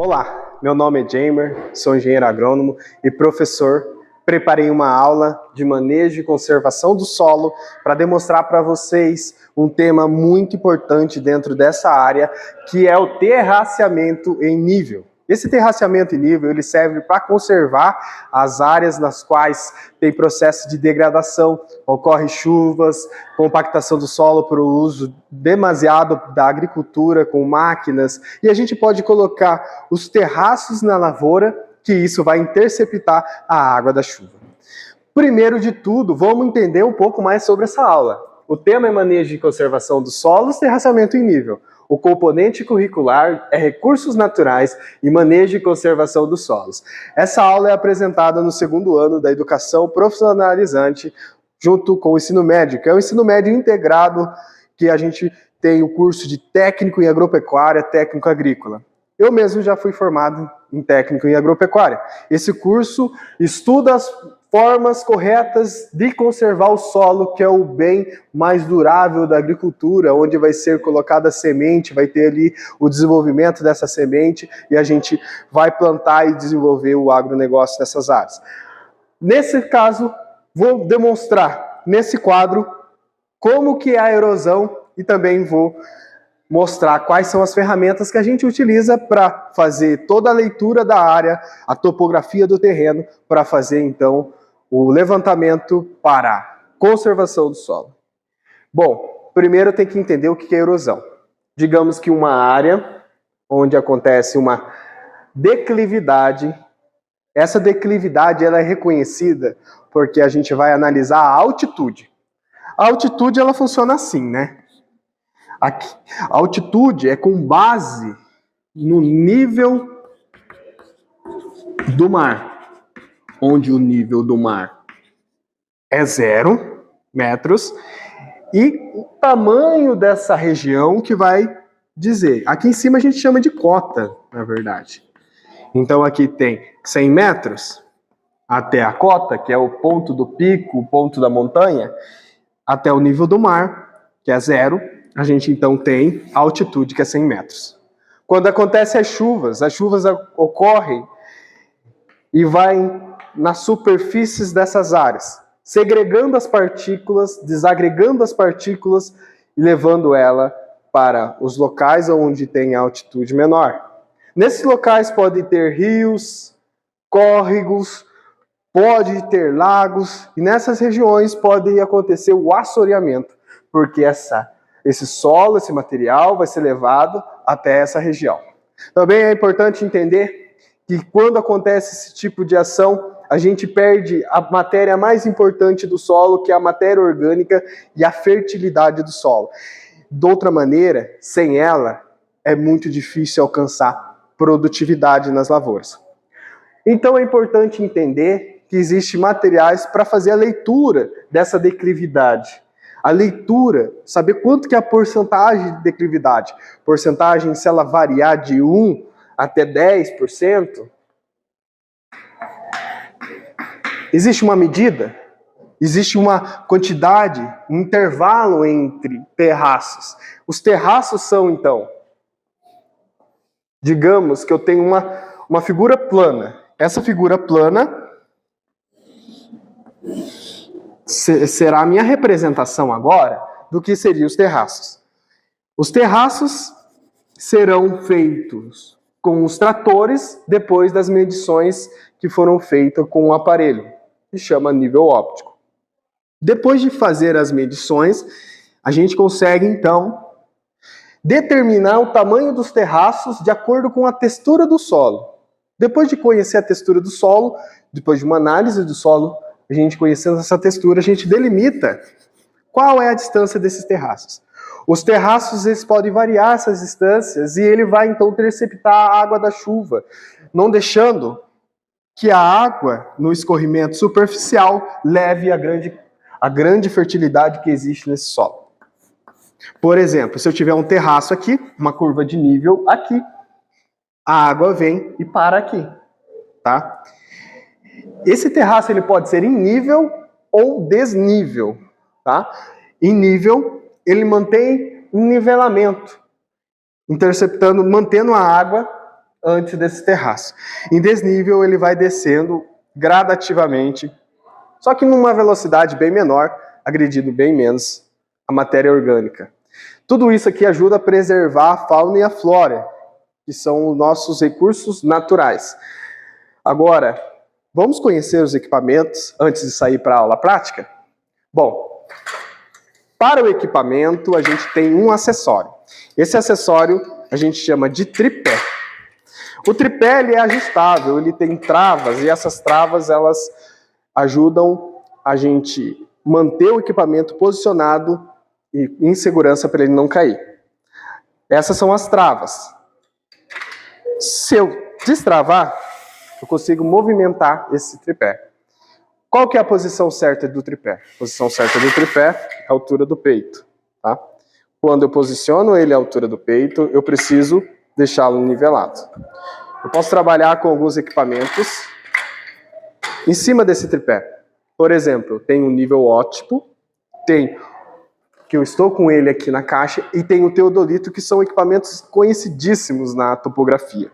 Olá, meu nome é Jamer, sou engenheiro agrônomo e professor. Preparei uma aula de manejo e conservação do solo para demonstrar para vocês um tema muito importante dentro dessa área, que é o terraceamento em nível. Esse terraceamento em nível ele serve para conservar as áreas nas quais tem processo de degradação, ocorre chuvas, compactação do solo por uso demasiado da agricultura com máquinas, e a gente pode colocar os terraços na lavoura, que isso vai interceptar a água da chuva. Primeiro de tudo, vamos entender um pouco mais sobre essa aula. O tema é manejo e conservação dos solos, terraceamento em nível. O componente curricular é recursos naturais e manejo e conservação dos solos. Essa aula é apresentada no segundo ano da educação profissionalizante, junto com o ensino médio, que é o ensino médio integrado, que a gente tem o curso de técnico em agropecuária, técnico agrícola. Eu mesmo já fui formado em técnico em agropecuária. Esse curso estuda as formas corretas de conservar o solo, que é o bem mais durável da agricultura, onde vai ser colocada a semente, vai ter ali o desenvolvimento dessa semente e a gente vai plantar e desenvolver o agronegócio nessas áreas. Nesse caso, vou demonstrar nesse quadro como que é a erosão e também vou mostrar quais são as ferramentas que a gente utiliza para fazer toda a leitura da área, a topografia do terreno, para fazer então o levantamento para a conservação do solo. Bom, primeiro tem que entender o que é erosão. Digamos que uma área onde acontece uma declividade, essa declividade ela é reconhecida porque a gente vai analisar a altitude. A altitude ela funciona assim, né? Aqui, a altitude é com base no nível do mar, onde o nível do mar é 0 metros, e o tamanho dessa região que vai dizer. Aqui em cima a gente chama de cota, na verdade. Então aqui tem 100 metros até a cota, que é o ponto do pico, o ponto da montanha, até o nível do mar, que é 0. A gente então tem a altitude, que é 100 metros. Quando acontecem as chuvas ocorrem e vai nas superfícies dessas áreas, segregando as partículas, desagregando as partículas e levando ela para os locais onde tem altitude menor. Nesses locais pode ter rios, córregos, pode ter lagos, e nessas regiões pode acontecer o assoreamento, porque esse solo, esse material vai ser levado até essa região. Também é importante entender que quando acontece esse tipo de ação, a gente perde a matéria mais importante do solo, que é a matéria orgânica e a fertilidade do solo. De outra maneira, sem ela, é muito difícil alcançar produtividade nas lavouras. Então é importante entender que existem materiais para fazer a leitura dessa declividade. A leitura, saber quanto que é a porcentagem de declividade. Porcentagem, se ela variar de 1 até 10%, existe uma medida, existe uma quantidade, um intervalo entre terraços. Os terraços são, então, digamos que eu tenho uma figura plana. Essa figura plana será a minha representação agora do que seriam os terraços. Os terraços serão feitos com os tratores depois das medições que foram feitas com o aparelho, que chama nível óptico. Depois de fazer as medições, a gente consegue então determinar o tamanho dos terraços de acordo com a textura do solo. Depois de conhecer a textura do solo, depois de uma análise do solo, a gente conhecendo essa textura, a gente delimita qual é a distância desses terraços. Os terraços eles podem variar essas distâncias e ele vai então interceptar a água da chuva, não deixando que a água no escorrimento superficial leve a grande fertilidade que existe nesse solo. Por exemplo, se eu tiver um terraço aqui, uma curva de nível aqui, a água vem e para aqui, tá? Esse terraço ele pode ser em nível ou desnível, tá? Em nível, ele mantém um nivelamento, interceptando, mantendo a água antes desse terraço. Em desnível, ele vai descendo gradativamente, só que numa velocidade bem menor, agredindo bem menos a matéria orgânica. Tudo isso aqui ajuda a preservar a fauna e a flora, que são os nossos recursos naturais. Agora, vamos conhecer os equipamentos antes de sair para a aula prática? Bom, para o equipamento, a gente tem um acessório. Esse acessório a gente chama de tripé. O tripé ele é ajustável, ele tem travas, e essas travas elas ajudam a gente manter o equipamento posicionado e em segurança para ele não cair. Essas são as travas. Se eu destravar, eu consigo movimentar esse tripé. Qual que é a posição certa do tripé? A posição certa do tripé é a altura do peito. Tá? Quando eu posiciono ele à altura do peito, eu preciso deixá-lo nivelado. Eu posso trabalhar com alguns equipamentos em cima desse tripé. Por exemplo, tem um nível óptico, tem que eu estou com ele aqui na caixa, e tem o teodolito, que são equipamentos conhecidíssimos na topografia.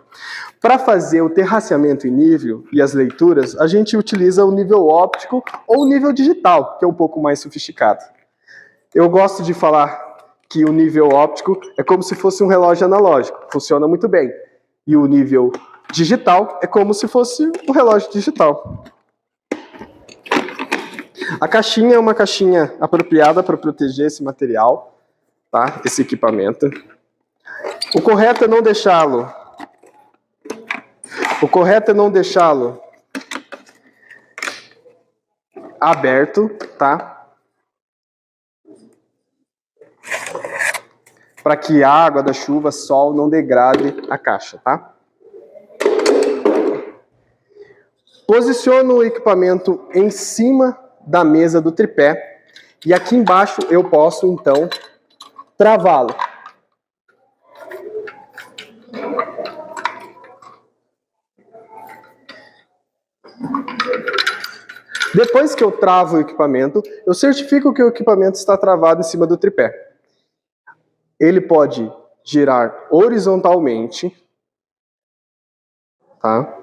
Para fazer o terraceamento em nível e as leituras, a gente utiliza o nível óptico ou o nível digital, que é um pouco mais sofisticado. Eu gosto de falar que o nível óptico é como se fosse um relógio analógico, funciona muito bem. E o nível digital é como se fosse um relógio digital. A caixinha é uma caixinha apropriada para proteger esse material, tá? Esse equipamento. O correto é não deixá-lo. Aberto, tá? Para que a água da chuva, sol, não degrade a caixa, tá? Posiciono o equipamento em cima da mesa do tripé, e aqui embaixo eu posso, então, travá-lo. Depois que eu travo o equipamento, eu certifico que o equipamento está travado em cima do tripé. Ele pode girar horizontalmente, tá?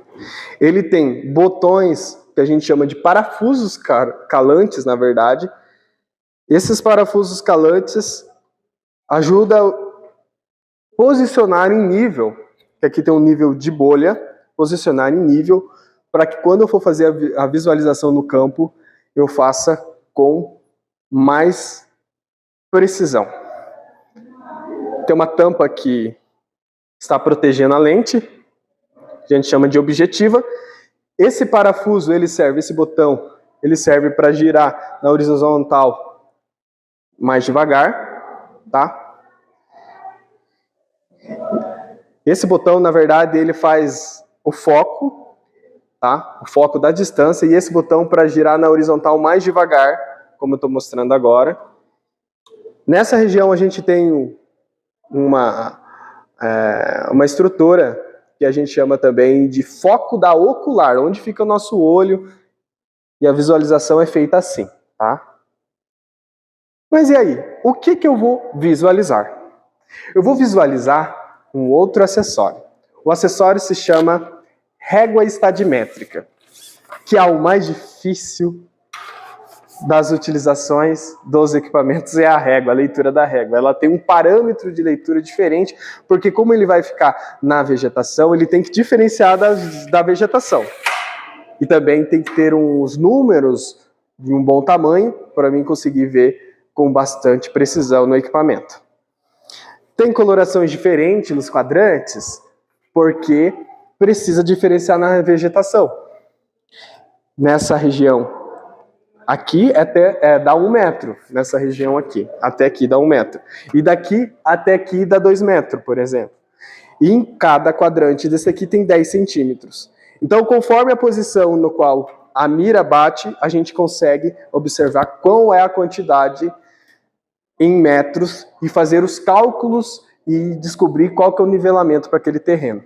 Ele tem botões que a gente chama de parafusos calantes, na verdade. Esses parafusos calantes ajudam a posicionar em nível, que aqui tem um nível de bolha, posicionar em nível, para que quando eu for fazer a visualização no campo, eu faça com mais precisão. Tem uma tampa que está protegendo a lente, a gente chama de objetiva. Esse parafuso, esse botão, ele serve para girar na horizontal mais devagar, tá? Esse botão, na verdade, ele faz o foco, tá? O foco da distância, e esse botão para girar na horizontal mais devagar, como eu estou mostrando agora. Nessa região a gente tem uma estrutura que a gente chama também de foco da ocular, onde fica o nosso olho, e a visualização é feita assim, tá? Mas e aí? O que eu vou visualizar? Eu vou visualizar um outro acessório. O acessório se chama régua estadimétrica, que é o mais difícil das utilizações dos equipamentos, é a régua, a leitura da régua. Ela tem um parâmetro de leitura diferente, porque como ele vai ficar na vegetação, ele tem que diferenciar da vegetação. E também tem que ter uns números de um bom tamanho, para mim conseguir ver com bastante precisão no equipamento. Tem colorações diferentes nos quadrantes, porque precisa diferenciar na vegetação. Nessa região aqui dá 1 metro, nessa região aqui. Até aqui dá 1 metro. E daqui até aqui dá 2 metros, por exemplo. E em cada quadrante desse aqui tem 10 centímetros. Então, conforme a posição no qual a mira bate, a gente consegue observar qual é a quantidade em metros e fazer os cálculos e descobrir qual que é o nivelamento para aquele terreno.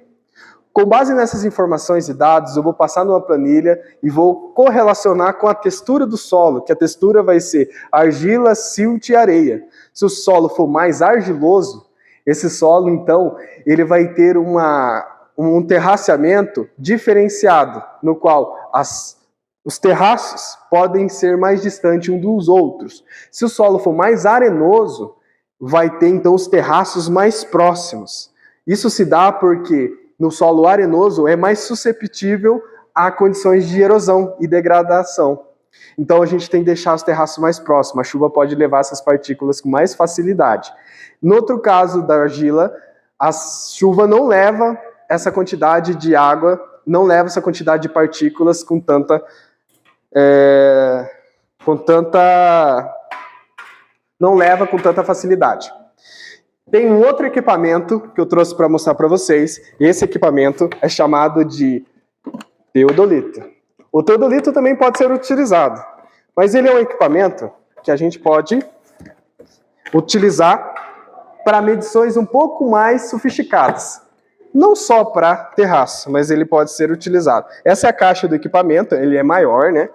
Com base nessas informações e dados, eu vou passar numa planilha e vou correlacionar com a textura do solo, que a textura vai ser argila, silt e areia. Se o solo for mais argiloso, esse solo, então, ele vai ter um terraceamento diferenciado, no qual os terraços podem ser mais distantes uns dos outros. Se o solo for mais arenoso, vai ter então os terraços mais próximos. Isso se dá porque no solo arenoso é mais susceptível a condições de erosão e degradação. Então a gente tem que deixar os terraços mais próximos. A chuva pode levar essas partículas com mais facilidade. No outro caso da argila, a chuva não leva essa quantidade de água, não leva essa quantidade de partículas com tanta não leva com tanta facilidade. Tem um outro equipamento que eu trouxe para mostrar para vocês. Esse equipamento é chamado de teodolito. O teodolito também pode ser utilizado, mas ele é um equipamento que a gente pode utilizar para medições um pouco mais sofisticadas. Não só para terraço, mas ele pode ser utilizado. Essa é a caixa do equipamento, ele é maior, né?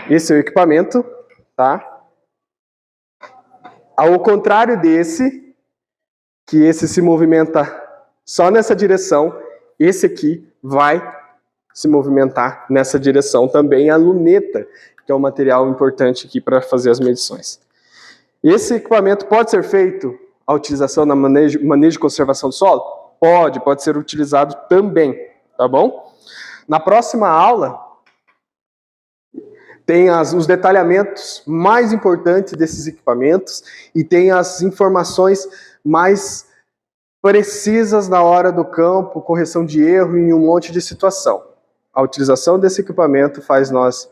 Esse é o equipamento, tá? Ao contrário desse, que esse se movimenta só nessa direção, esse aqui vai se movimentar nessa direção também. A luneta, que é um material importante aqui para fazer as medições. Esse equipamento pode ser feito a utilização na manejo e conservação do solo? Pode ser utilizado também, tá bom? Na próxima aula, tem os detalhamentos mais importantes desses equipamentos e tem as informações mais precisas na hora do campo, correção de erro em um monte de situação. A utilização desse equipamento faz nós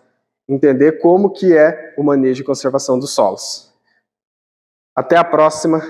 entender como que é o manejo e conservação dos solos. Até a próxima.